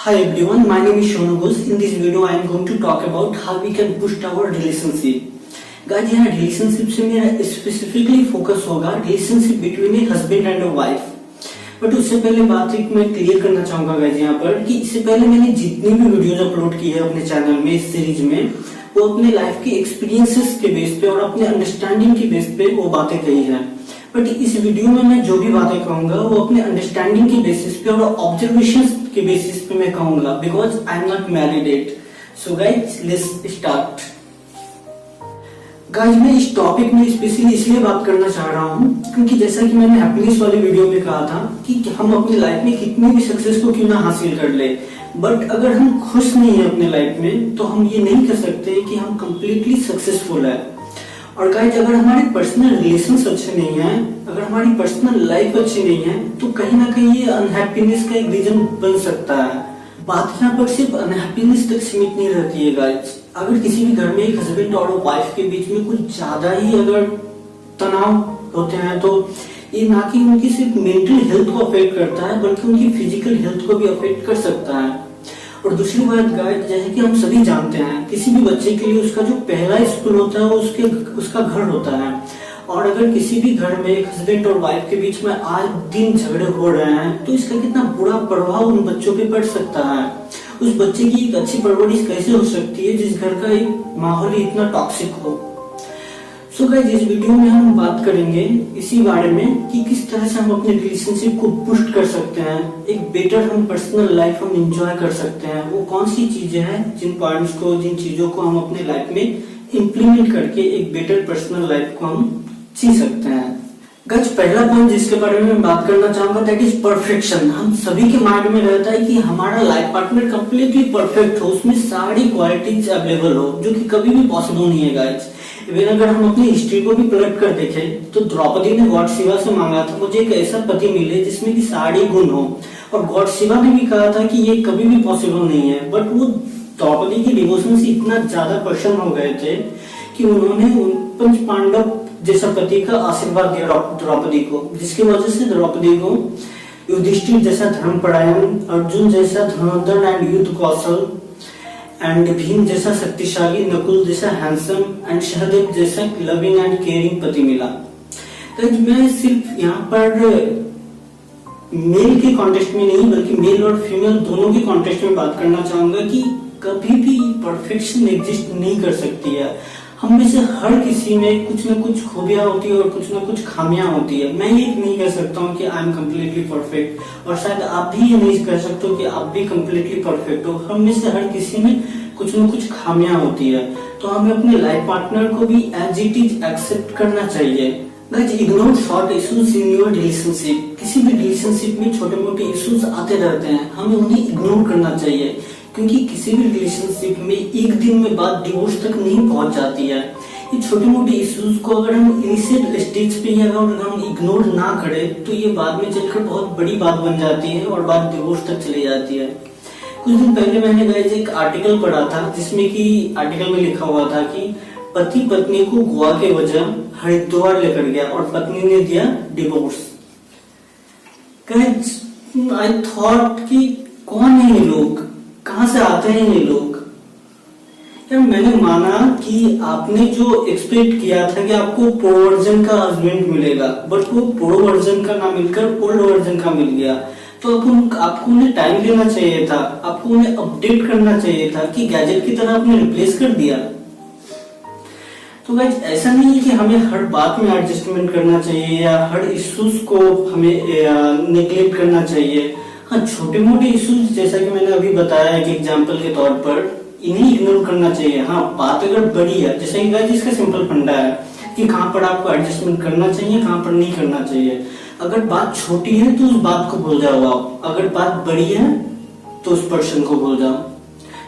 Hi everyone, my name is Shonu Ghosh. In this video, I am going to talk about how we can boost our relationship. Guys, यहाँ relationship से मेरा specifically focus होगा relationship between a husband and a wife. But उससे पहले बात एक मैं clear करना चाहूंगा गाइस यहाँ पर कि इससे पहले मैंने जितनी भी वीडियोज अपलोड की है अपने चैनल में इस सीरीज में वो अपने लाइफ के एक्सपीरियंसेस के बेस पे और अपने अंडरस्टैंडिंग के बेस पे वो बातें कही है। बट इस वीडियो में मैं जो भी बातें कहूंगा वो अपने अंडरस्टैंडिंग के बेसिस पे और ऑब्जर्वेशंस के बेसिस पे मैं कहूंगा because I am not married it. So guys let's start. Guys मैं इस टॉपिक में स्पेशली इसलिए बात करना चाह रहा हूँ क्योंकि जैसा कि मैंने हैप्पीनेस वाले वीडियो में कहा था कि हम अपनी लाइफ में कितनी भी सक्सेस को क्यों ना हासिल कर ले, बट अगर हम खुश नहीं है अपने लाइफ में तो हम ये नहीं कह सकते कि हम कंप्लीटली सक्सेसफुल है। और गाइस अगर हमारे पर्सनल रिलेशंस अच्छे नहीं है, अगर हमारी पर्सनल लाइफ अच्छी नहीं है तो कहीं ना कहीं ये अनहैप्पीनेस का एक रीजन बन सकता है। बात यहाँ पर सिर्फ अनहैप्पीनेस तक सीमित नहीं रहती है गाइस। अगर किसी भी घर में एक हस्बैंड और वाइफ के बीच में कुछ ज्यादा ही अगर तनाव होते हैं तो ये ना कि उनकी सिर्फ मेंटल हेल्थ को अफेक्ट करता है बल्कि उनकी फिजिकल हेल्थ को भी अफेक्ट कर सकता है। और दूसरी बात गाइस, जैसे कि हम सभी जानते हैं किसी भी बच्चे के लिए उसका जो पहला स्कूल होता है वो उसका घर होता है। और अगर किसी भी घर में एक हस्बैंड और वाइफ के बीच में आज दिन झगड़े हो रहे हैं तो इसका कितना बुरा प्रभाव उन बच्चों पे पड़ सकता है। उस बच्चे की एक अच्छी परवरिश कैसे हो सकती है जिस घर का एक माहौल ही इतना टॉक्सिक हो। सो गाइस इस वीडियो में हम बात करेंगे इसी बारे में कि किस तरह से हम अपने रिलेशनशिप को बूस्ट कर सकते हैं, एक बेटर हम पर्सनल लाइफ हम एंजॉय कर सकते हैं। वो कौन सी चीजें हैं जिन पॉइंट्स को जिन चीजों को हम अपने लाइफ में इम्प्लीमेंट करके एक बेटर पर्सनल लाइफ को हम जी सकते हैं। गाइस पहला पॉइंट जिसके बारे में मैं बात करना चाहूंगा दैट इज परफेक्शन। हम सभी के माइंड में रहता है कि हमारा लाइफ पार्टनर कंप्लीटली परफेक्ट हो, उसमें सारी क्वालिटीज अवेलेबल हो, जो कि कभी भी पॉसिबल नहीं है गाइस। इवन अगर हम अपनी हिस्ट्री को भी पलट कर देखें तो द्रौपदी ने गॉड शिवा से मांगा था मुझे एक ऐसा पति मिले जिसमें की सारी गुण हो, और गॉड शिवा ने भी कहा था कि ये कभी भी पॉसिबल नहीं है। बट वो द्रौपदी के डिवोशन से इतना ज्यादा प्रसन्न हो गए थे कि उन्होंने पंच पांडव जैसा पति का आशीर्वाद दिया द्रौपदी को, जिसकी वजह से द्रौपदी को युधिष्ठिर जैसा धर्मपरायण, अर्जुन जैसा धनुर्धर एंड युद्ध कौशल एंड भीम जैसा शक्तिशाली, नकुल जैसा हैंडसम एंड सहदेव जैसा लविंग एंड केयरिंग पति मिला। तो मैं सिर्फ यहाँ पर मेल के कॉन्टेक्स्ट में नहीं बल्कि मेल और फीमेल दोनों के कॉन्टेक्स्ट में बात करना चाहूंगा कि कभी भी परफेक्शन एग्जिस्ट नहीं कर सकती है। हम में से हर किसी में कुछ न कुछ खूबियां होती है और कुछ न कुछ खामियां होती है। मैं ये नहीं कह सकता हूँ कि आई एम कम्प्लीटली परफेक्ट, और शायद आप भी ये नहीं कह सकते हो कि आप भी कम्प्लीटली परफेक्ट हो। हम में से हर किसी में कुछ न कुछ खामियां होती है, तो हमें अपने लाइफ पार्टनर को भी एज इट इज एक्सेप्ट करना चाहिए। Guys ignore short issues in your relationship. किसी भी रिलेशनशिप में छोटे मोटे इश्यूज आते रहते हैं, हमें उन्हें इग्नोर करना चाहिए क्योंकि किसी भी रिलेशनशिप में एक दिन में बात डिवोर्स तक नहीं पहुंच जाती है। ये छोटे मोटे इश्यूज को अगर हम इनिशियल स्टेज पे या अगर हम इग्नोर ना करें तो ये बाद में चलकर बहुत बड़ी बात बन जाती है और बात डिवोर्स तक चली जाती है। कुछ दिन पहले मैंने गाइस एक आर्टिकल पढ़ा था जिसमें कि आर्टिकल में लिखा हुआ था कि पति पत्नी को गोवा के वजह हरिद्वार लेकर गया और पत्नी ने दिया डिवोर्स। गाइस आई थॉट कि कौन है ये लोग, कहां से आते हैं ये लोग। यार मैंने माना कि आपने जो एक्सपेक्ट किया था कि आपको प्रो वर्जन का हस्बैंड मिलेगा, बट वो प्रो वर्जन का ना मिलकर ओल्ड वर्जन का मिल गया। तो आपको उन्हें टाइम देना चाहिए था, आपको उन्हें अपडेट करना चाहिए था कि गैजेट की तरह आपने रिप्लेस कर दिया। तो गाइस ऐसा नहीं है कि हमें हर बात में एडजस्टमेंट करना चाहिए या हर इश्यूज को हमें नेग्लेक्ट करना चाहिए। हाँ छोटे मोटे इश्यूज जैसा कि मैंने अभी बताया एक एग्जांपल के तौर पर इन्हें इग्नोर करना चाहिए। हाँ बात अगर बड़ी है जैसे कि गाइस इसका सिंपल फंडा है कि कहाँ पर आपको एडजस्टमेंट करना चाहिए कहाँ पर नहीं करना चाहिए। अगर बात छोटी है तो उस बात को भूल जाओ आप, अगर बात बड़ी है तो उस पर्सन को भूल जाओ।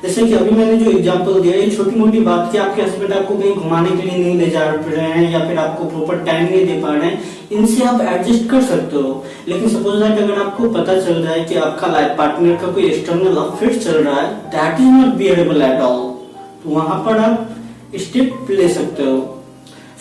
जैसे कि अभी मैंने जो एग्जांपल दिया ये छोटी मोटी बात कि आपके हस्बैंड आपको कहीं घुमाने के लिए नहीं ले जा रहे हैं या फिर आपको प्रॉपर टाइम नहीं दे पा रहे हैं, इनसे आप एडजस्ट कर सकते हो। लेकिन सपोज दैट अगर आपको पता चल रहा है कि आपका लाइफ पार्टनर का कोई एक्सटर्नल अफेयर चल रहा है that is not bearable at all, तो वहां पर आप स्टेप ले सकते हो।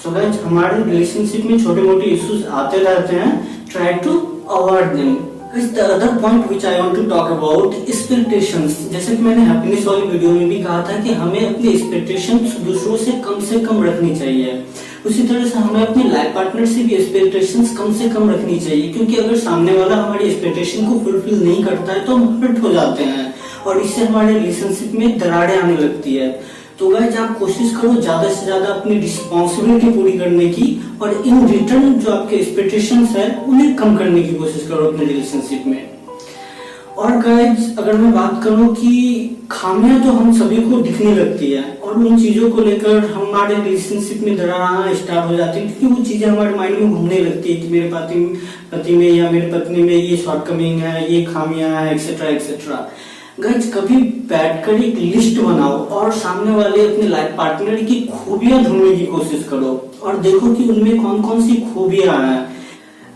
सो गाइस हमारे रिलेशनशिप में छोटे मोटे इश्यूज आते रहते हैं, try to avoid them. The other point which I want to talk about expectations. जैसे कि मैंने हैप्पीनेस वाली वीडियो में भी कहा था कि हमें अपनी एक्सपेक्टेशंस दूसरों से कम रखनी चाहिए। उसी तरह से हमें अपने लाइफ पार्टनर से भी एक्सपेक्टेशंस कम से कम रखनी चाहिए, क्योंकि अगर सामने वाला हमारी एक्सपेक्टेशन को फुलफिल नहीं करता है तो हम हर्ट हो जाते हैं और इससे हमारे रिलेशनशिप में दरारें आने लगती है। तो गाइस आप कोशिश करो ज्यादा से ज्यादा अपनी रिस्पॉन्सिबिलिटी पूरी करने की और इन रिटर्न जो आपके एक्सपेक्टेशंस है उन्हें कम करने की कोशिश करो अपने रिलेशनशिप में। और गाइस अगर मैं बात करूं कि खामियां तो हम सभी को दिखने लगती है और उन चीजों को लेकर हमारे रिलेशनशिप में दरार आना स्टार्ट हो जाती है, क्योंकि वो चीजें हमारे माइंड में घूमने लगती है कि मेरे पति में या मेरे पत्नी में ये शॉर्टकमिंग है, ये खामियां है, एक्सेट्रा एक्सेट्रा। गाइस कभी बैठकर एक लिस्ट बनाओ और सामने वाले अपने लाइफ पार्टनर की खूबियां ढूंढने की कोशिश करो और देखो कि उनमें कौन कौन सी खूबियां हैं।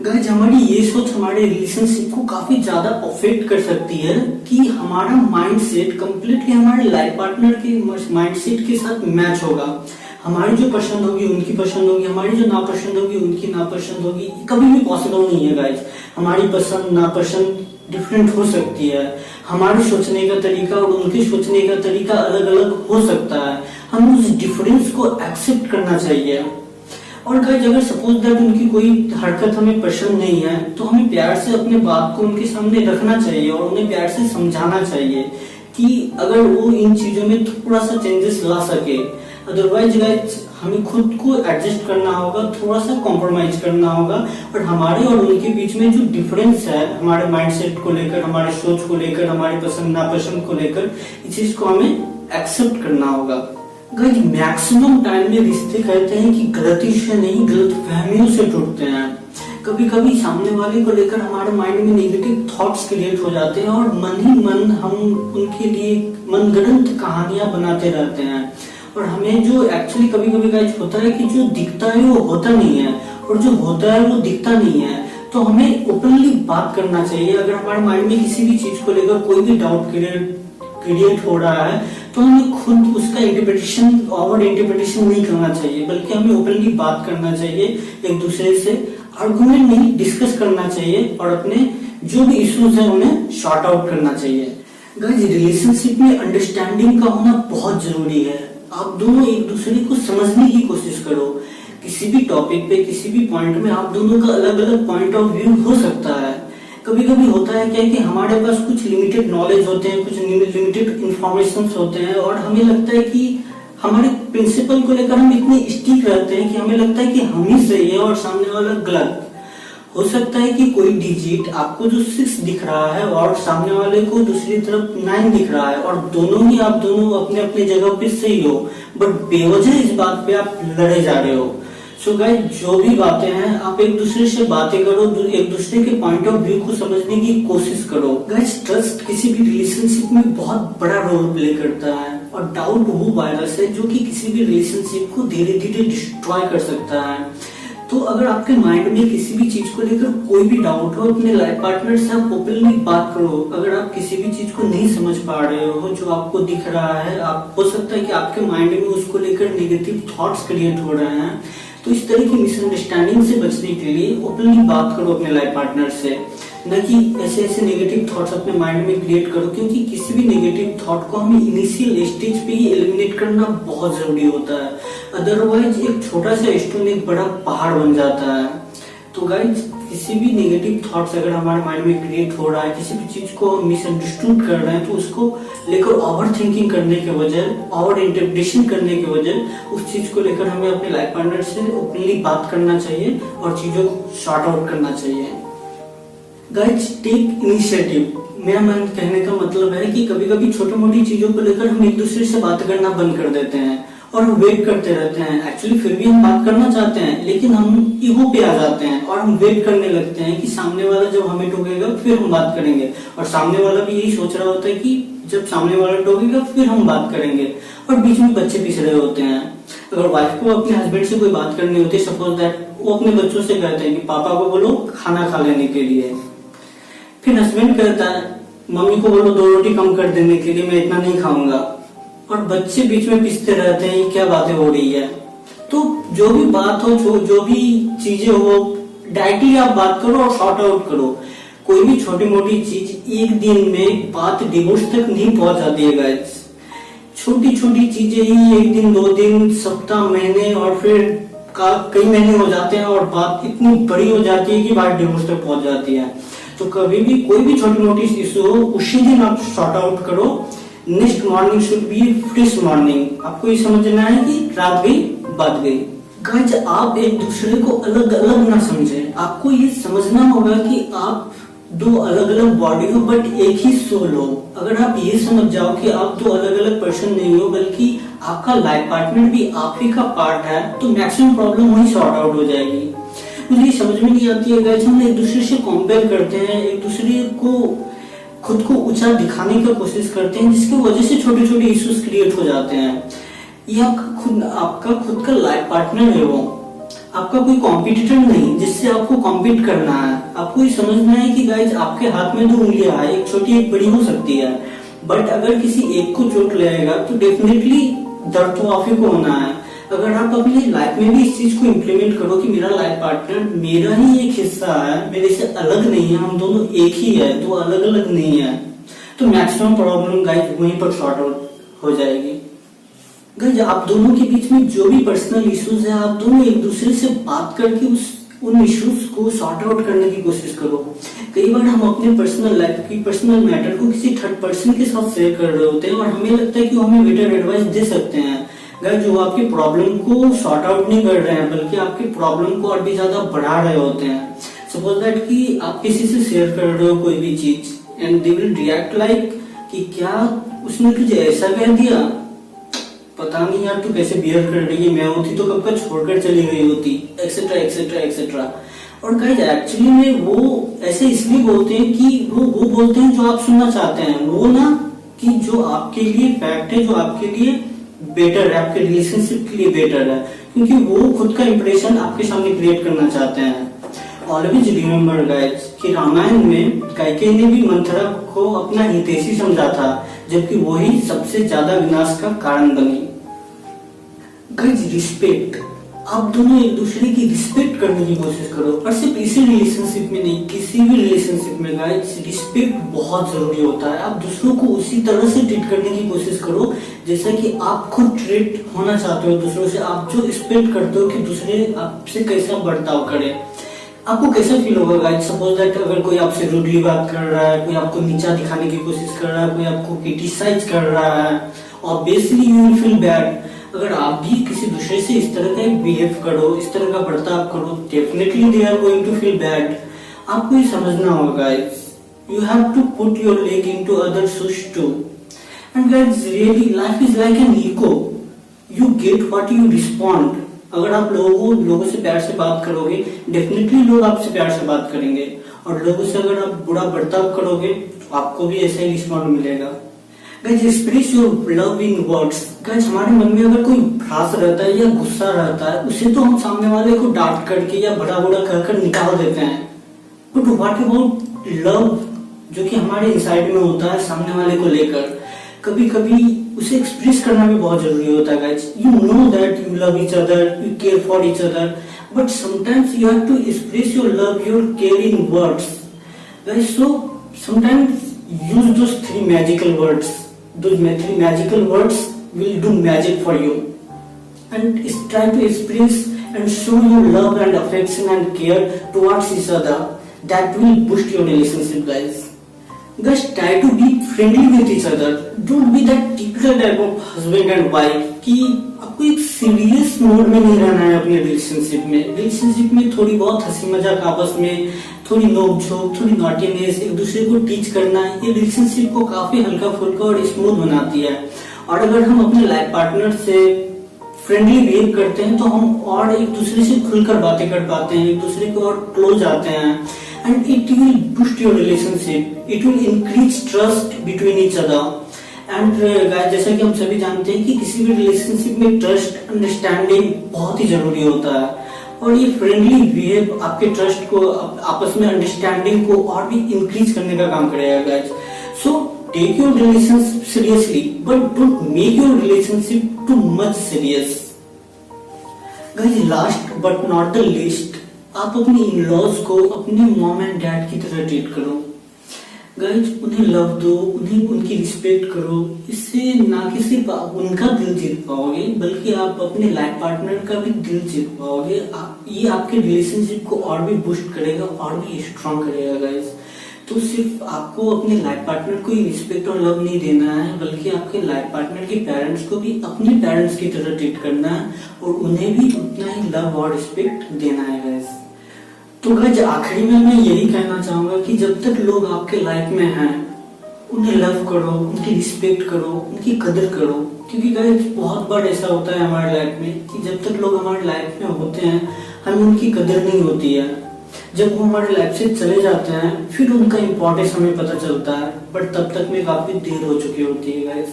गाइस हमारी ये सोच हमारे रिलेशनशिप को काफी ज्यादा अफेक्ट कर सकती है कि हमारा माइंडसेट कंप्लीटली हमारे लाइफ पार्टनर के माइंडसेट के साथ मैच होगा। हमारी जो पसंद होगी उनकी पसंद होगी, हमारी जो नापसंद होगी उनकी नापसंद होगी। कभी भी पॉसिबल नहीं है गाइस, हमारी पसंद नापसंद डिफरेंट हो सकती है। हमारे सोचने का तरीका और उनके सोचने का तरीका अलग अलग हो सकता है। हम उस डिफरेंस को एक्सेप्ट करना चाहिए। और गाइस अगर सपोज दैट उनकी कोई हरकत हमें पसंद नहीं है तो हमें प्यार से अपने बात को उनके सामने रखना चाहिए और उन्हें प्यार से समझाना चाहिए कि अगर वो इन चीजों में थोड़ा सा चेंजेस ला सके। अदरवाइज गाइस हमें खुद को एडजस्ट करना होगा, थोड़ा सा कॉम्प्रोमाइज करना होगा और हमारे और उनके बीच में जो डिफरेंस है हमारे माइंडसेट को लेकर, हमारे सोच को लेकर, हमारे पसंद नापसंद को लेकर, इस चीज को हमें एक्सेप्ट करना होगा। गाइस मैक्सिमम टाइम में रिश्ते कहते हैं कि गलती से नहीं गलत फहमियों से टूटते हैं। कभी कभी सामने वाले को लेकर हमारे माइंड में नेगेटिव थॉट्स क्रिएट हो जाते हैं और मन ही मन हम उनके लिए मनगढ़ंत कहानियां बनाते रहते हैं और हमें जो एक्चुअली कभी कभी गाइस होता है कि जो दिखता है वो होता नहीं है और जो होता है वो दिखता नहीं है। तो हमें ओपनली बात करना चाहिए। अगर हमारे माइंड में किसी भी चीज को लेकर कोई भी डाउट क्रिएट हो रहा है तो हमें खुद उसका ओवर इंटरप्रिटेशन नहीं करना चाहिए, बल्कि हमें ओपनली बात करना चाहिए, एक दूसरे से आर्गुमेंट नहीं डिस्कस करना चाहिए और अपने जो भी इश्यूज है उन्हें सॉर्ट आउट करना चाहिए। गाइस रिलेशनशिप में अंडरस्टैंडिंग का होना बहुत जरूरी है। आप दोनों एक दूसरे को समझने की कोशिश करो। किसी भी टॉपिक पे, किसी भी पॉइंट में आप दोनों का अलग अलग पॉइंट ऑफ व्यू हो सकता है। कभी कभी होता है क्या कि हमारे पास कुछ लिमिटेड नॉलेज होते हैं, कुछ लिमिटेड इंफॉर्मेशन होते हैं और हमें लगता है कि हमारे प्रिंसिपल को लेकर हम इतने स्टिक रहते हैं कि हमें लगता है कि हम ही सही है और सामने वाला गलत। हो सकता है कि कोई डिजिट आपको जो 6 दिख रहा है और सामने वाले को दूसरी तरफ 9 दिख रहा है और आप दोनों अपने अपने जगह पे सही हो, बट बेवजह इस बात पे आप लड़े जा रहे हो। सो गाइस जो भी बातें हैं आप एक दूसरे से बातें करो, एक दूसरे के पॉइंट ऑफ व्यू को समझने की कोशिश करो। गाइस ट्रस्ट किसी भी रिलेशनशिप में बहुत बड़ा रोल प्ले करता है और डाउट वो वायरस है जो कि किसी भी रिलेशनशिप को धीरे धीरे डिस्ट्रॉय कर सकता है। तो अगर आपके माइंड में किसी भी चीज को लेकर कोई भी डाउट हो, अपने लाइफ पार्टनर से आप ओपनली बात करो। अगर आप किसी भी चीज को नहीं समझ पा रहे हो जो आपको दिख रहा है, आप हो सकता है कि आपके माइंड में उसको लेकर नेगेटिव थॉट्स क्रिएट हो रहे हैं, तो इस तरह की मिसअंडरस्टैंडिंग से बचने के लिए ओपनली बात करो अपने लाइफ पार्टनर से, न कि ऐसे ऐसे नेगेटिव थॉट्स अपने माइंड में क्रिएट करो, क्योंकि किसी भी नेगेटिव थॉट को हमें इनिशियल स्टेज पे ही एलिमिनेट करना बहुत जरूरी होता है। अदरवाइज एक छोटा सा स्टोन एक बड़ा पहाड़ बन जाता है। तो गाइस किसी भी नेगेटिव थॉट्स अगर हमारे माइंड में क्रिएट हो रहा है, किसी भी चीज को मिसअंडरस्टूड कर रहे हैं, तो उसको लेकर ओवर थिंकिंग करने के वजह, ओवर इंटरप्रिटेशन करने के वजह उस चीज को लेकर हमें अपने लाइफ पार्टनर से ओपनली बात करना चाहिए और चीजों को सॉर्ट आउट करना चाहिए। Guys take initiative. मेरा मन कहने का मतलब है कि कभी कभी छोटी मोटी चीजों को लेकर हम एक दूसरे से बात करना बंद कर देते हैं और हम वेट करते रहते हैं। एक्चुअली फिर भी हम बात करना चाहते हैं, लेकिन हम ईगो पे आ जाते हैं और हम वेट करने लगते हैं कि सामने वाला जब हमें टोकेगा फिर हम बात करेंगे, और सामने वाला भी यही सोच रहा होता है कि जब सामने वाला टोकेगा फिर हम बात करेंगे, और बीच में बच्चे पिछड़े होते हैं। अगर वाइफ को अपने हस्बैंड से कोई बात करनी होती है, सपोज दैट वो अपने बच्चों से कहते हैं कि पापा को बोलो खाना खा लेने के लिए, फिर हस्बैंड कहता है मम्मी को बोलो 2 रोटी कम कर देने के लिए, मैं इतना नहीं खाऊंगा, और बच्चे बीच में पिसते रहते हैं क्या बातें हो रही है। तो जो भी बात हो, जो भी चीजें हो, डायरेक्टली आप बात करो और सॉर्ट आउट करो। कोई भी छोटी मोटी चीज एक दिन में बात डिवोर्स तक नहीं पहुंच जाती है गाइस। छोटी छोटी चीजें ही एक दिन, 2 दिन, सप्ताह, महीने और फिर कई महीने हो जाते हैं और बात इतनी बड़ी हो जाती है कि बात डिवोर्स तक पहुंच जाती है। तो कभी भी कोई भी छोटी मोटी इशू हो, उसी दिन आप सॉर्ट आउट करो। Next morning should be fresh morning. आपको ये समझना है कि रात गई बात गई। गाइस, आप एक दूसरे को अलग अलग ना समझें। आपको ये समझना होगा कि आप 2 अलग अलग बॉडी हो बट एक ही सोल हो। अगर आप ये समझ जाओ कि आप 2 अलग अलग पर्सन नहीं हो बल्कि आपका लाइफ पार्टनर भी आप ही का पार्ट है, तो मैक्सिमम प्रॉब्लम वही सॉर्ट आउट हो जाएगी। मुझे ये समझ में नहीं आती है गाइस, हम एक दूसरे से कंपेयर करते हैं, एक दूसरे को खुद को ऊंचा दिखाने की कोशिश करते हैं, जिसकी वजह से छोटे छोटे इश्यूज क्रिएट हो जाते हैं। ये आपका खुद का लाइफ पार्टनर है, वो आपका कोई कॉम्पिटिटर नहीं जिससे आपको कॉम्पीट करना है। आपको ये समझना है कि गाइज आपके हाथ में 2 उंगलियां है, एक छोटी एक बड़ी हो सकती है, बट अगर किसी एक को चोट लगेगा तो डेफिनेटली दर्द तो आप ही को होना है। अगर आप अपनी लाइफ में भी इस चीज को इम्प्लीमेंट करो कि मेरा लाइफ पार्टनर मेरा ही एक हिस्सा है, मेरे से अलग नहीं है, हम दोनों एक ही है, 2 अलग अलग नहीं है, तो मैक्सिमम प्रॉब्लम गाइज वहीं पर सॉर्ट आउट हो जाएगी। गाइज, आप दोनों के बीच में जो भी पर्सनल इश्यूज है, आप दोनों एक दूसरे से बात करके उन इश्यूज को सॉर्ट आउट करने की कोशिश करो। कई बार हम अपने पर्सनल लाइफ की पर्सनल मैटर को किसी थर्ड पर्सन के साथ शेयर कर रहे होते हैं और हमें लगता है कि वो हमें बेटर एडवाइस दे सकते हैं। गाइज, जो आपकी प्रॉब्लम को सॉर्ट आउट नहीं कर रहे हैं बल्कि आपकी प्रॉब्लम को और भी ज्यादा बढ़ा रहे होते हैं। सपोज दैट कि आप किसी से शेयर कर रहे हो कोई भी चीज and they will react like कि क्या उसने तुझे ऐसा कह दिया, पता नहीं यार तू कैसे बिहेव कर रही है, मैं होती तो कब का छोड़कर चली गई होती, एक्सेट्रा एक्सेट्रा एक्सेट्रा। और गाइस, एक्चुअली में वो ऐसे इसलिए बोलते हैं कि वो बोलते हैं जो आप सुनना चाहते हैं, वो ना कि जो आपके लिए फैक्ट है, जो आपके लिए बेटर है, आपके रिलेशनशिप के लिए बेटर है, क्योंकि वो खुद का इंप्रेशन आपके सामने क्रिएट करना चाहते हैं। ऑलवेज रिमेम्बर गाइस कि रामायण में कैकेयी ने भी मंथरा को अपना हितैषी समझा था, जबकि वही सबसे ज्यादा विनाश का कारण बनी। गाइस, रिस्पेक्ट, आप दोनों एक दूसरे की रिस्पेक्ट करने की कोशिश करो, और सिर्फ इसी रिलेशनशिप में नहीं, किसी भी रिलेशनशिप में गाइस रिस्पेक्ट बहुत जरूरी होता है। आप दूसरों को उसी तरह से ट्रीट करने की कोशिश करो जैसा कि आप खुद ट्रीट होना चाहते हो दूसरों से। आप जो एक्सपेक्ट करते हो कि दूसरे आपसे कैसा बर्ताव करे, आपको कैसा फील होगा गाइस? सपोज दैट अगर कोई आपसे रूडली बात कर रहा है, कोई आपको नीचा दिखाने की कोशिश कर रहा है, कोई आपको क्रिटिसाइज कर रहा है, obviously you will feel bad. अगर आप भी किसी दूसरे से इस तरह का बिहेव करो, इस तरह का बर्ताव करो, definitely they are going to feel bad. आपको ये समझना होगा guys, you have to put your leg into other shoes too. And guys, really life is like an echo, you get what you respond. अगर आप लोगों से प्यार से बात करोगे, डेफिनेटली लोग आपसे प्यार से बात करेंगे, और लोगों से अगर आप बुरा बर्ताव करोगे तो आपको भी ऐसा ही रिस्पॉन्ड मिलेगा। Guys, express your love in words. Guys, हमारे मन में अगर कोई भ्रास रहता है या गुस्सा रहता है, उसे तो हम सामने वाले को डांट करके या बड़ा बड़ा कहकर निकाल देते हैं, बट व्हाट अबाउट लव जो कि हमारे इनसाइड में होता है सामने वाले को लेकर, कभी कभी उसे एक्सप्रेस करना भी बहुत जरूरी होता है guys. You know that you love each other, you care for each other, but sometimes you have to express your love, your care in words guys. So sometimes use those 3 magical words. Those 3 magical words will do magic for you, and try to express and show your love and affection and care towards each other. That will boost your relationship, guys. Guys, try to be friendly with each other. Don't be that typical type of husband and wife कि आपको एक serious mode में नहीं रहना है अपने relationship में। Relationship में थोड़ी बहुत हंसी मजाक आपस में, थोड़ी नोक-झोंक, थोड़ी नॉटीनेस, एक दूसरे को टीच करना, ये रिलेशनशिप को काफी हल्का फुल्का और स्मूथ बनाती है। और अगर हम अपने लाइफ पार्टनर से फ्रेंडली बिहेव करते हैं तो हम और एक दूसरे से खुलकर बातें कर पाते हैं, एक दूसरे को और क्लोज आते हैं, and it will boost your relationship, it will increase trust between each other. And guys, जैसा कि हम सभी जानते हैं कि किसी भी रिलेशनशिप में ट्रस्ट, अंडरस्टैंडिंग बहुत ही जरूरी होता है, और ये फ्रेंडली बिहेव आपके ट्रस्ट को, आपस में अंडरस्टैंडिंग को और भी इंक्रीज करने का काम करेगा guys. So take your relationship seriously, but don't make your relationship too much serious. Guys, last but not the least, आप अपने इन-लॉज को अपने मॉम एंड डैड की तरह ट्रीट करो गाइज। उन्हें लव दो, उन्हें उनकी रिस्पेक्ट करो। इससे ना कि सिर्फ आप उनका दिल जीत पाओगे बल्कि आप अपने लाइफ पार्टनर का भी दिल जीत पाओगे। ये आपके रिलेशनशिप को और भी बूस्ट करेगा और भी स्ट्रॉन्ग करेगा गाइज। तो सिर्फ आपको अपने लाइफ पार्टनर को ही रिस्पेक्ट और लव नहीं देना है बल्कि आपके लाइफ पार्टनर के पेरेंट्स को भी अपने पेरेंट्स की तरह ट्रीट करना है और उन्हें भी उतना ही लव और रिस्पेक्ट देना है गाइस। तो गाइस आखिरी में मैं यही कहना चाहूंगा कि जब तक लोग आपके लाइफ में हैं उन्हें लव करो, उनकी रिस्पेक्ट करो, उनकी कदर करो। क्योंकि गाइस बहुत बार ऐसा होता है हमारे लाइफ में कि जब तक लोग हमारे लाइफ में होते हैं हमें उनकी कदर नहीं होती है। जब वो हमारे लाइफ से चले जाते हैं फिर उनका इम्पोर्टेंस हमें पता चलता है, बट तब तक में काफी देर हो चुकी होती है guys.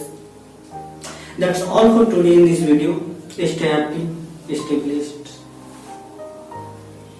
That's all for today in this video. Stay happy, stay blessed.